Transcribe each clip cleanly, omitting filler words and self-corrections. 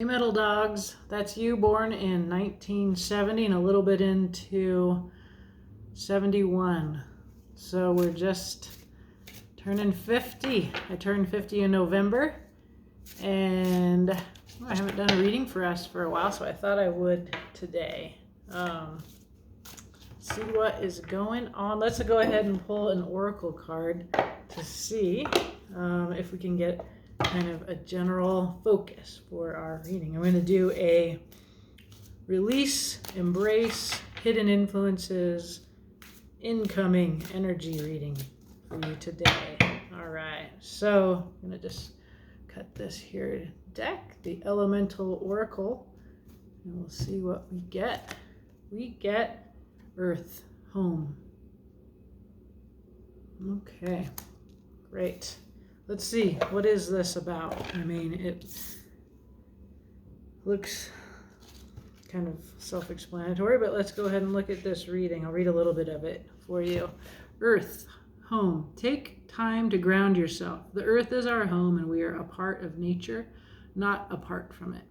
Hey Metal Dogs, that's you, born in 1970 and a little bit into 71. So we're just turning 50. I turned 50 in November, and I haven't done a reading for us for a while, so I thought I would today. See what is going on. Let's go ahead and pull an oracle card to see if we can get kind of a general focus for our reading. I'm going to do a release, embrace, hidden influences, incoming energy reading for you today. All right, so I'm going to just cut this here deck, the Elemental Oracle, and we'll see what we get. We get Earth, home. Okay, great. Let's see, what is this about? I mean, it looks kind of self-explanatory, but let's go ahead and look at this reading. I'll read a little bit of it for you. Earth, home. Take time to ground yourself. The earth is our home, and we are a part of nature, not apart from it.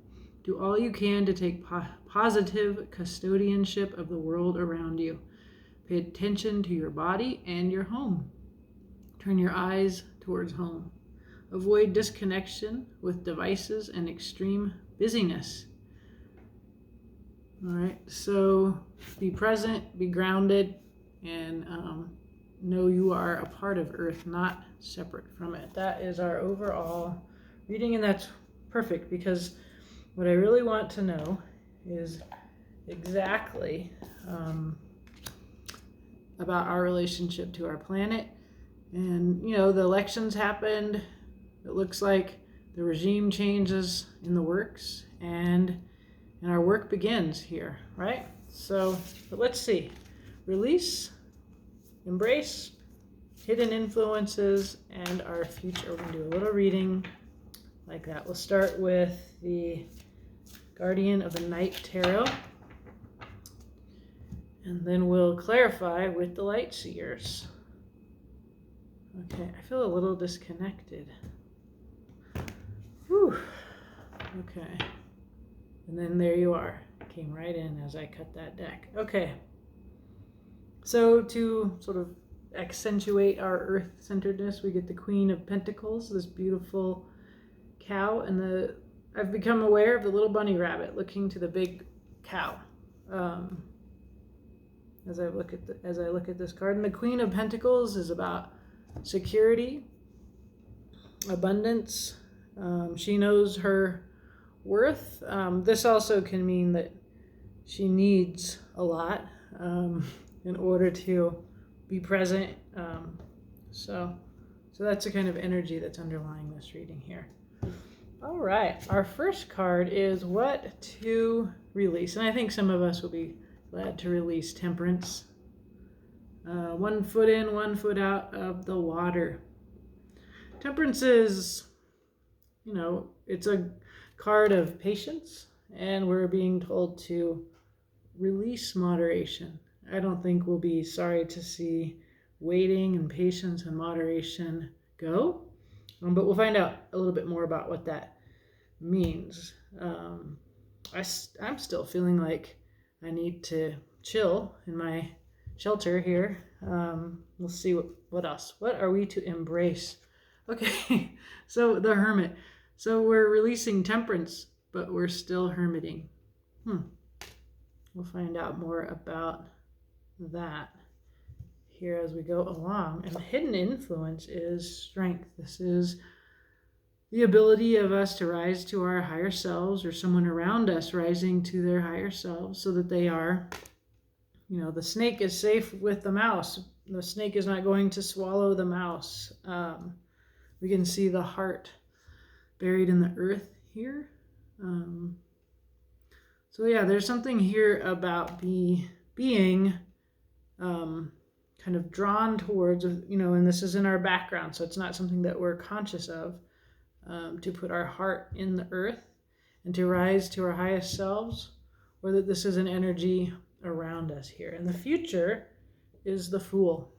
Do all you can to take positive custodianship of the world around you. Pay attention to your body and your home. Turn your eyes towards home. Avoid disconnection with devices and extreme busyness. All right, so be present, be grounded, and know you are a part of Earth, not separate from it. That is our overall reading, and that's perfect because what I really want to know is exactly about our relationship to our planet. And, you know, the elections happened. It looks like the regime changes in the works, and our work begins here, right? So, but let's see. Release, embrace, hidden influences, and our future. We're going to do a little reading like that. We'll start with the Guardian of the Night Tarot, and then we'll clarify with the Light Seers. Okay, I feel a little disconnected. Whew. Okay. And then there you are. Came right in as I cut that deck. Okay. So to sort of accentuate our earth-centeredness, we get the Queen of Pentacles, this beautiful cow, and I've become aware of the little bunny rabbit looking to the big cow. As I look at this card, and the Queen of Pentacles is about security, abundance. She knows her worth. This also can mean that she needs a lot in order to be present. So that's the kind of energy that's underlying this reading here. All right, our first card is what to release, and I think some of us will be glad to release Temperance. 1 foot in, 1 foot out of the water. Temperance is, you know, it's a card of patience, and we're being told to release moderation. I don't think we'll be sorry to see waiting and patience and moderation go, but we'll find out a little bit more about what that means. I'm still feeling like I need to chill in my shelter here. We'll see what else. What are we to embrace? Okay, so the Hermit. So we're releasing Temperance, but we're still hermiting. We'll find out more about that here as we go along. And the hidden influence is strength. This is the ability of us to rise to our higher selves, or someone around us rising to their higher selves, so that they are, you know, the snake is safe with the mouse. The snake is not going to swallow the mouse. We can see the heart buried in the earth here. So yeah, there's something here about being kind of drawn towards, you know, and this is in our background, so it's not something that we're conscious of, to put our heart in the earth and to rise to our highest selves, or that this is an energy around us here. And the future is the Fool,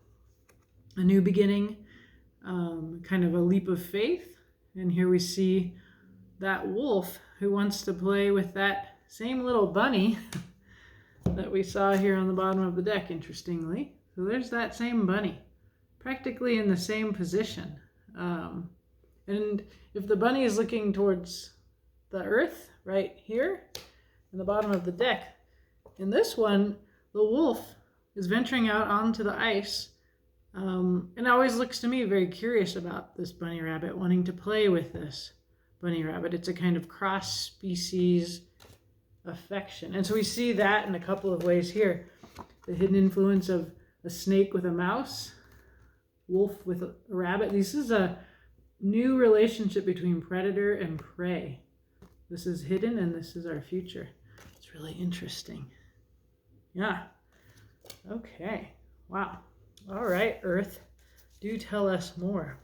a new beginning, kind of a leap of faith. And here we see that wolf who wants to play with that same little bunny that we saw here on the bottom of the deck, interestingly. So there's that same bunny, practically in the same position. And if the bunny is looking towards the earth right here in the bottom of the deck, in this one, the wolf is venturing out onto the ice. And it always looks to me very curious about this bunny rabbit wanting to play with this bunny rabbit. It's a kind of cross-species affection. And so we see that in a couple of ways here. The hidden influence of a snake with a mouse, wolf with a rabbit. This is a new relationship between predator and prey. This is hidden and this is our future. It's really interesting. Yeah. Okay. Wow. All right, Earth. Do tell us more.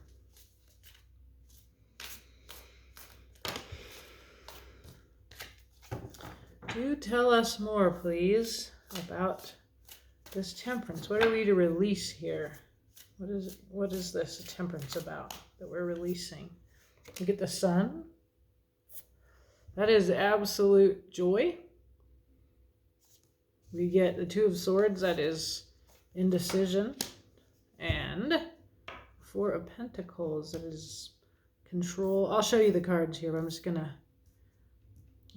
Do tell us more, please, about this temperance. What are we to release here? What is this temperance about that we're releasing? We get the sun. That is absolute joy. We get the Two of Swords. That is indecision. And Four of Pentacles. That is control. I'll show you the cards here, but I'm just going to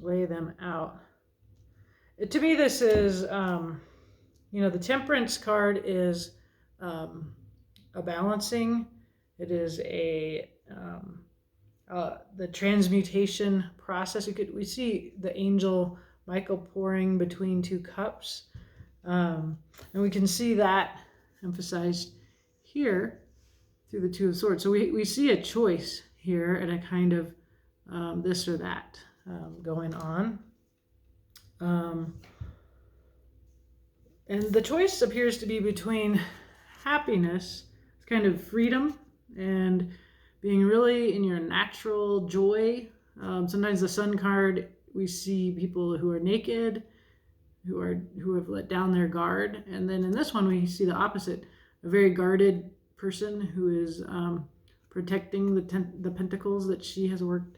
lay them out. To me, this is, the Temperance card is a balancing. It is the transmutation process. We see the angel Michael pouring between two cups. And we can see that emphasized here through the Two of Swords. So we see a choice here and a kind of this or that going on. And the choice appears to be between happiness, kind of freedom, and being really in your natural joy. Sometimes the Sun card, we see people who are naked, who have let down their guard. And then in this one, we see the opposite, a very guarded person who is protecting the pentacles that she has worked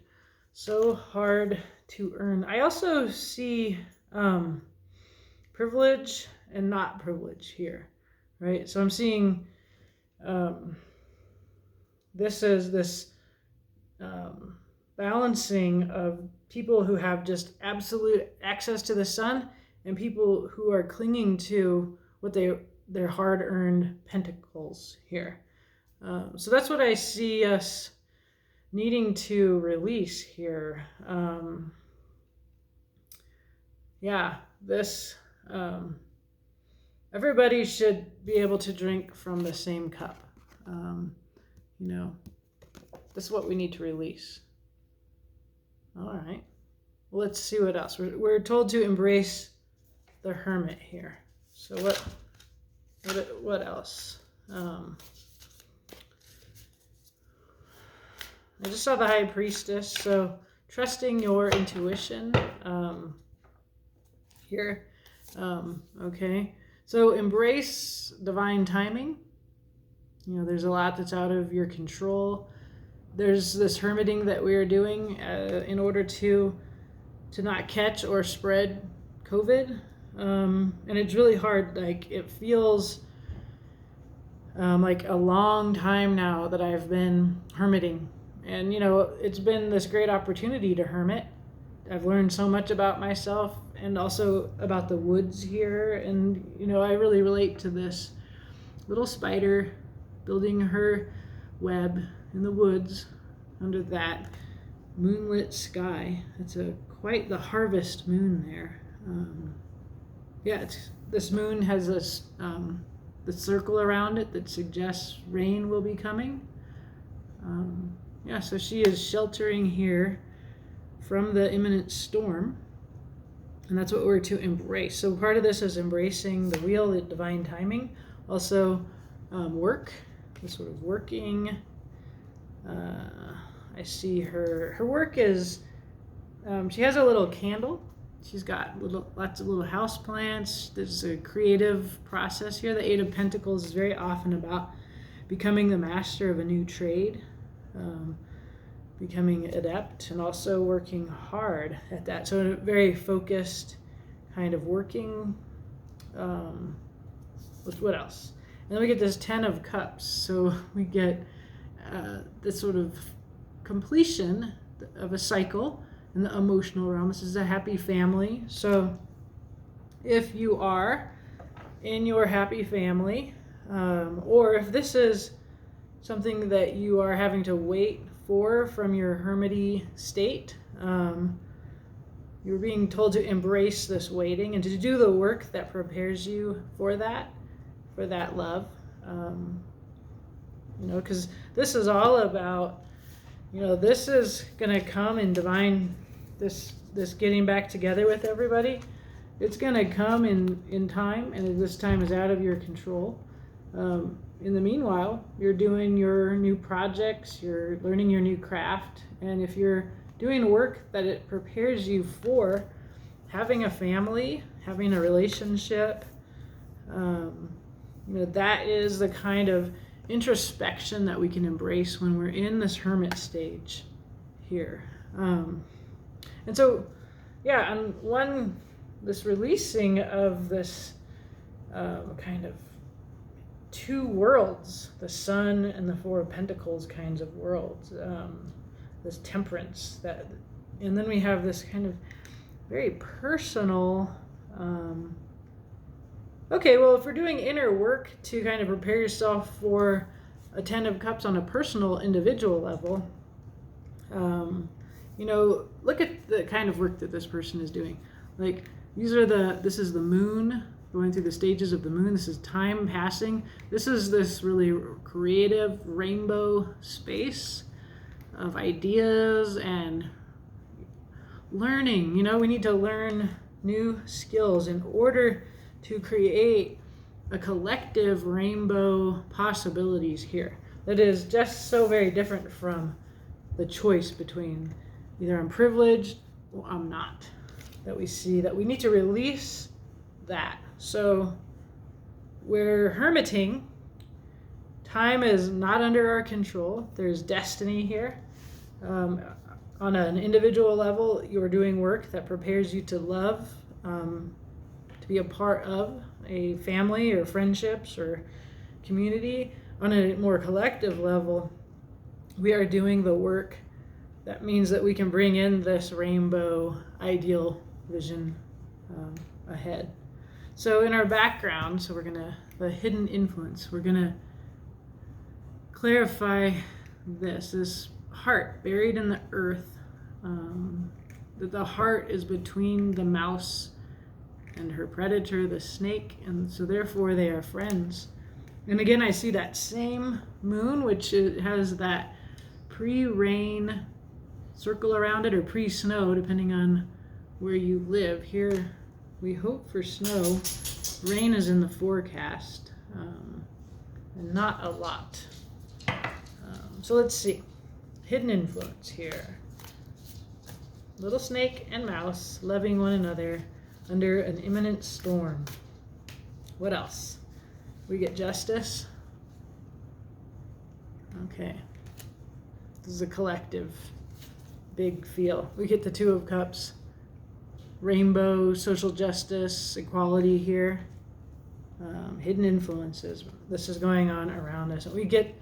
so hard to earn. I also see privilege and not privilege here, right? So I'm seeing this balancing of people who have just absolute access to the sun and people who are clinging to what their hard-earned pentacles here. So that's what I see us needing to release here. Everybody should be able to drink from the same cup. This is what we need to release. All right. Well, let's see what else. We're told to embrace the Hermit here. So what else? I just saw the High Priestess. So trusting your intuition here. Okay. So embrace divine timing. There's a lot that's out of your control. There's this hermiting that we are doing in order to not catch or spread COVID. And it's really hard. Like, it feels like a long time now that I've been hermiting. And, it's been this great opportunity to hermit. I've learned so much about myself and also about the woods here. And, I really relate to this little spider building her web in the woods under that moonlit sky. It's quite the harvest moon there. This moon has this the circle around it that suggests rain will be coming. So she is sheltering here from the imminent storm, and that's what we're to embrace. So part of this is embracing the wheel, the divine timing. Also work, the sort of working. I see her work is, she has a little candle. She's got lots of little house plants. There's a creative process here. The Eight of Pentacles is very often about becoming the master of a new trade. becoming adept and also working hard at that. So a very focused kind of working. What else? And then we get this 10 of Cups. So we get this sort of completion of a cycle in the emotional realm. This is a happy family. So if you are in your happy family, or if this is something that you are having to wait for from your hermity state, you're being told to embrace this waiting and to do the work that prepares you for that love. Because this is all about, this is going to come in divine, this getting back together with everybody. It's going to come in time, and this time is out of your control. In the meanwhile, you're doing your new projects, you're learning your new craft, and if you're doing work that it prepares you for having a family, having a relationship, that is the kind of introspection that we can embrace when we're in this hermit stage here. And so, on this releasing of this kind of two worlds, the Sun and the Four of Pentacles kinds of worlds, this temperance, and then we have this kind of very personal, if we're doing inner work to kind of prepare yourself for a 10 of Cups on a personal, individual level, look at the kind of work that this person is doing. Like, this is the moon going through the stages of the moon. This is time passing. This is this really creative rainbow space of ideas and learning. We need to learn new skills in order to create a collective rainbow possibilities here that is just so very different from the choice between either I'm privileged or I'm not, that we see that we need to release that. So we're hermiting. Time is not under our control. There's destiny here. On an individual level, you're doing work that prepares you to love, to be a part of a family or friendships or community. On a more collective level, we are doing the work that means that we can bring in this rainbow ideal vision ahead. So in our background, the hidden influence, we're gonna clarify this heart buried in the earth, that the heart is between the mouse and her predator, the snake, and so therefore they are friends. And again, I see that same moon, which has that pre-rain circle around it, or pre-snow, depending on where you live. Here, we hope for snow. Rain is in the forecast, and not a lot. So let's see. Hidden influence here. Little snake and mouse loving one another under an imminent storm. What else? We get justice. Okay. This is a collective big feel. We get the Two of Cups. Rainbow, social justice, equality here. Hidden influences. This is going on around us. And we get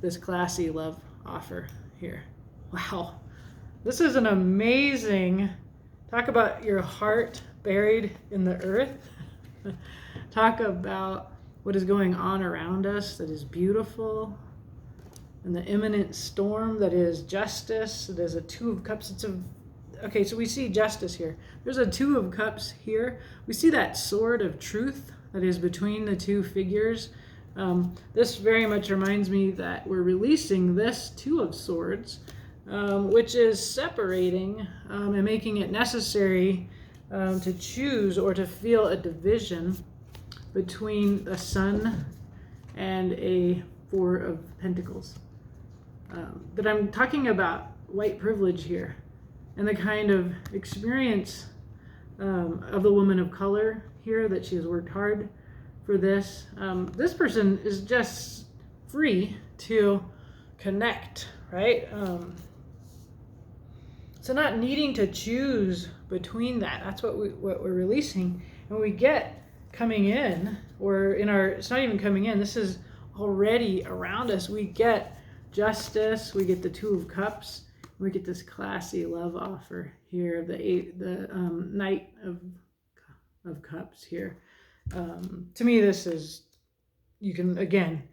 this classy love offer here. Wow. This is an amazing, talk about your heart buried in the earth. Talk about what is going on around us that is beautiful. And the imminent storm that is justice. There's a Two of Cups. Okay, so we see justice here. There's a Two of Cups here. We see that sword of truth that is between the two figures. This very much reminds me that we're releasing this Two of Swords, which is separating and making it necessary to choose or to feel a division between the Sun and a Four of Pentacles. But I'm talking about white privilege here and the kind of experience of the woman of color here, that she has worked hard for this. This person is just free to connect, right? So not needing to choose between that. That's what we're releasing. And we get coming in, or in our, it's not even coming in, this is already around us. We get justice, we get the Two of Cups, we get this classy love offer here of the Knight of Cups here. To me, this is, you can, again,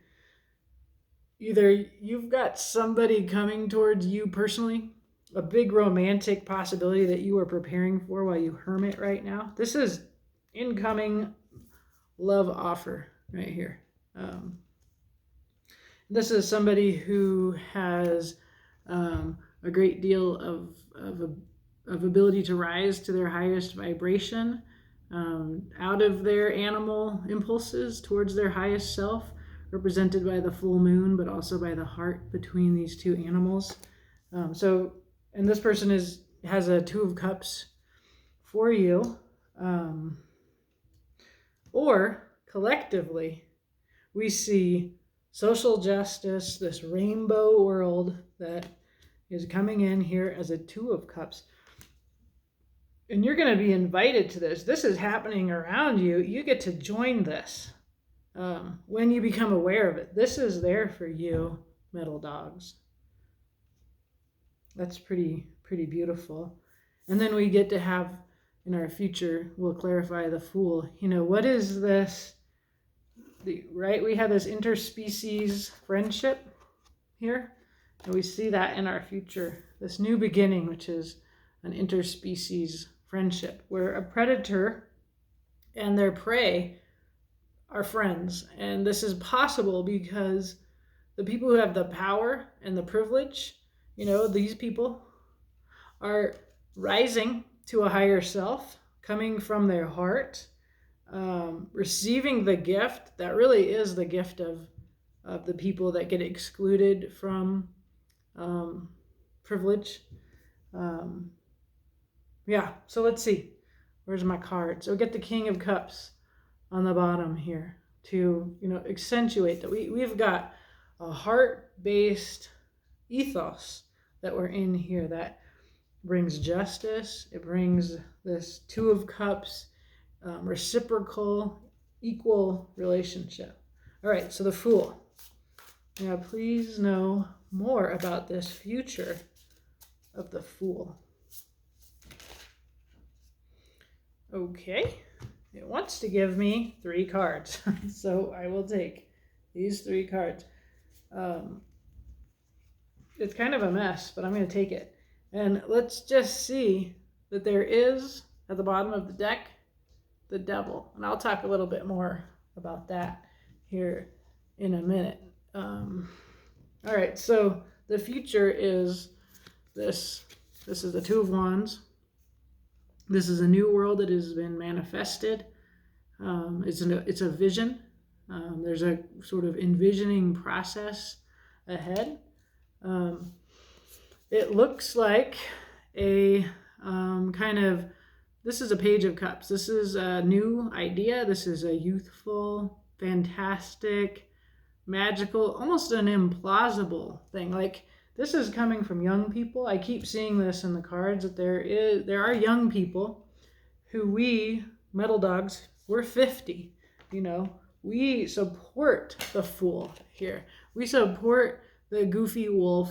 either you've got somebody coming towards you personally, a big romantic possibility that you are preparing for while you hermit right now. This is incoming love offer right here. This is somebody who has a great deal of ability to rise to their highest vibration, out of their animal impulses towards their highest self, represented by the full moon, but also by the heart between these two animals. And this person has a Two of Cups for you. Or collectively, we see social justice, this rainbow world that is coming in here as a Two of Cups. And you're going to be invited to this. This is happening around you. You get to join this when you become aware of it. This is there for you, metal dogs. That's pretty beautiful. And then we get to have, in our future, we'll clarify the Fool. You know, what is this? Right? We have this interspecies friendship here. And we see that in our future. This new beginning, which is an interspecies friendship, where a predator and their prey are friends. And this is possible because the people who have the power and the privilege, you know, these people are rising to a higher self, coming from their heart, receiving the gift that really is the gift of the people that get excluded from privilege. Yeah, so let's see. Where's my card? So get the King of Cups on the bottom here to, you know, accentuate that we've got a heart-based ethos that we're in here that brings justice. It brings this Two of Cups, reciprocal, equal relationship. All right, so the Fool. Now, please know more about this future of the Fool. Okay, it wants to give me 3 cards, so I will take these 3 cards. It's kind of a mess, but I'm going to take it. And let's just see that there is, at the bottom of the deck, the Devil. And I'll talk a little bit more about that here in a minute. All right, so the future is this. This is the Two of Wands. This is a new world that has been manifested. It's a vision. There's a sort of envisioning process ahead. It looks like a kind of, this is a Page of Cups. This is a new idea. This is a youthful, fantastic, magical, almost an implausible thing. Like, this is coming from young people. I keep seeing this in the cards, that there are young people who we, metal dogs, we're 50, you know. We support the Fool here. We support the goofy wolf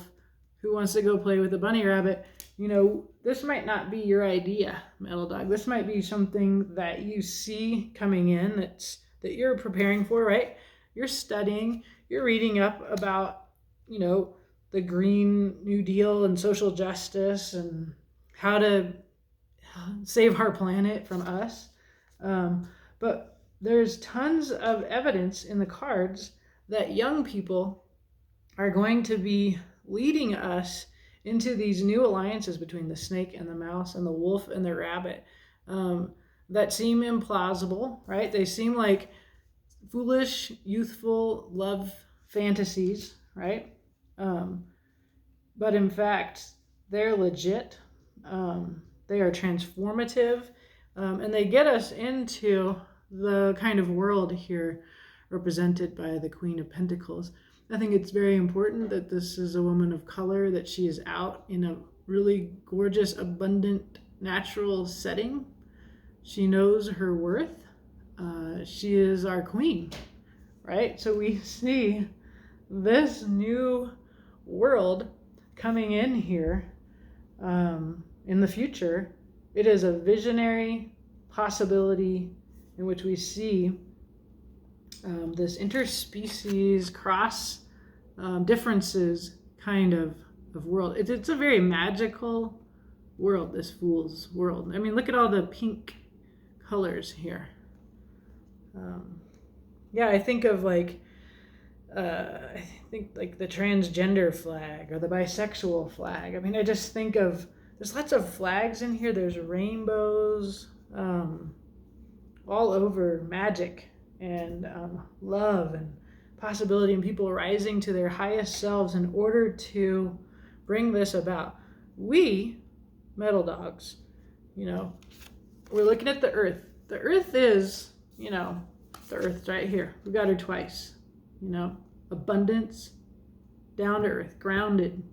who wants to go play with the bunny rabbit. You know, this might not be your idea, metal dog. This might be something that you see coming in that you're preparing for, right? You're studying, you're reading up about, you know, the Green New Deal and social justice and how to save our planet from us. But there's tons of evidence in the cards that young people are going to be leading us into these new alliances between the snake and the mouse and the wolf and the rabbit that seem implausible, right? They seem like foolish, youthful love fantasies, right? But in fact, they're legit. They are transformative, and they get us into the kind of world here represented by the Queen of Pentacles. I think it's very important that this is a woman of color, that she is out in really gorgeous, abundant, natural setting. She knows her worth. She is our queen, right? So we see this new world coming in here in the future. It is a visionary possibility in which we see this interspecies cross differences kind of world. It's a very magical world, this Fool's world. I mean, look at all the pink colors here. Yeah, I think of like the transgender flag or the bisexual flag. I mean, I just think of, there's lots of flags in here. There's rainbows all over, magic and love and possibility, and people rising to their highest selves in order to bring this about. We, Metal Dogs, we're looking at the earth. The earth is, the earth's right here. We got her twice, abundance, down to earth, grounded.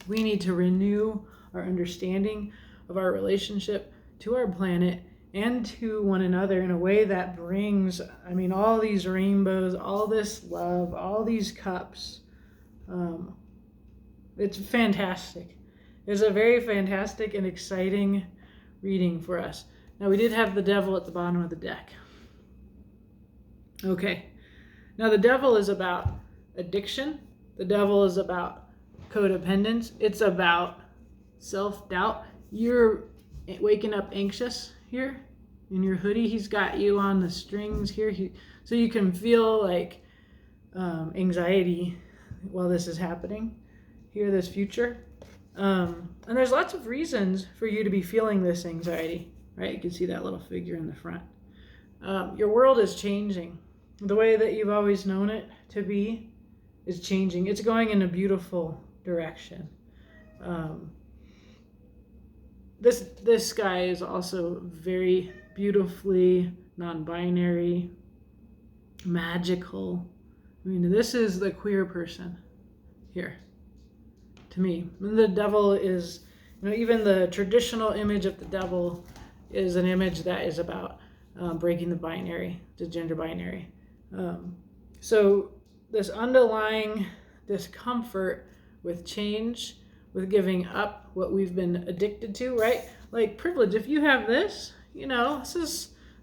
We need to renew our understanding of our relationship to our planet and to one another in a way that brings, all these rainbows, all this love, all these cups. It's fantastic. It's a very fantastic and exciting reading for us. Now, we did have the devil at the bottom of the deck. Okay. Now, the devil is about addiction. The devil is about codependence. It's about self-doubt. You're waking up anxious here in your hoodie. He's got you on the strings here. So you can feel like anxiety while this is happening here, this future. And there's lots of reasons for you to be feeling this anxiety, right? You can see that little figure in the front. Your world is changing. The way that you've always known it to be is changing. It's going in a beautiful direction. This sky is also very beautifully non-binary, magical. This is the queer person here. To me, the devil is, even the traditional image of the devil is an image that is about breaking the binary, the gender binary. So this underlying discomfort with change, with giving up what we've been addicted to, right? Like privilege. If you have this,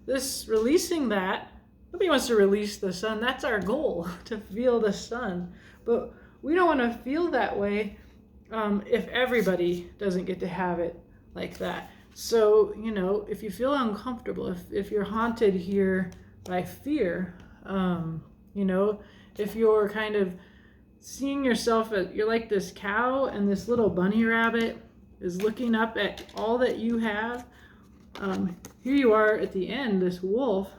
this releasing that. Nobody wants to release the sun. That's our goal, to feel the sun. But we don't want to feel that way if everybody doesn't get to have it like that. So, if you feel uncomfortable, if you're haunted here by fear, if you're kind of seeing yourself as you're like this cow and this little bunny rabbit is looking up at all that you have, here you are at the end, this wolf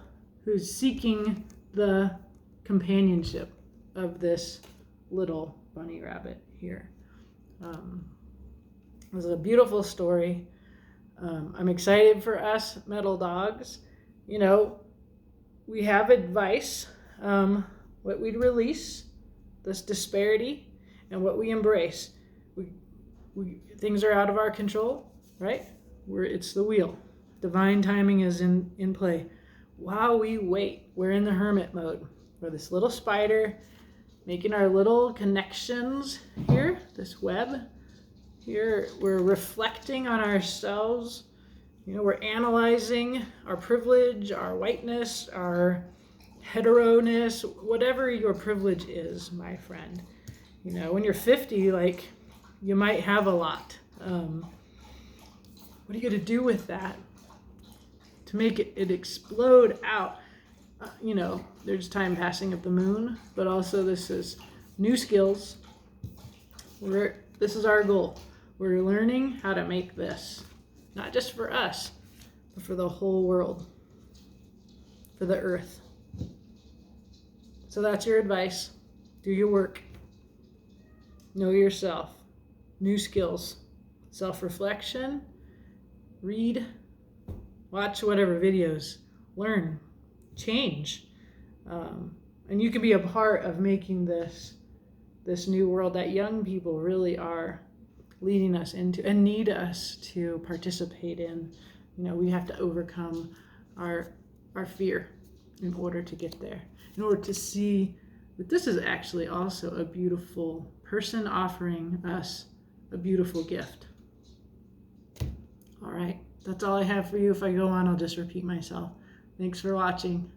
who's seeking the companionship of this little bunny rabbit here. This is a beautiful story. I'm excited for us Metal Dogs. We have advice, what we release, this disparity, and what we embrace. Things are out of our control, right? It's the wheel. Divine timing is in play. While we wait, we're in the hermit mode. We're this little spider making our little connections here, this web. Here, we're reflecting on ourselves. We're analyzing our privilege, our whiteness, our hetero-ness, whatever your privilege is, my friend. When you're 50, you might have a lot. What are you going to do with that to make it explode out? There's time passing of the moon, but also this is new skills. This is our goal. We're learning how to make this, not just for us, but for the whole world, for the earth. So that's your advice. Do your work. Know yourself. New skills. Self-reflection. Read. Watch whatever videos. Learn. Change. And you can be a part of making this new world that young people really are leading us into and need us to participate in. We have to overcome our fear in order to get there, in order to see that this is actually also a beautiful person offering us a beautiful gift. All right, that's all I have for you. If I go on, I'll just repeat myself. Thanks for watching.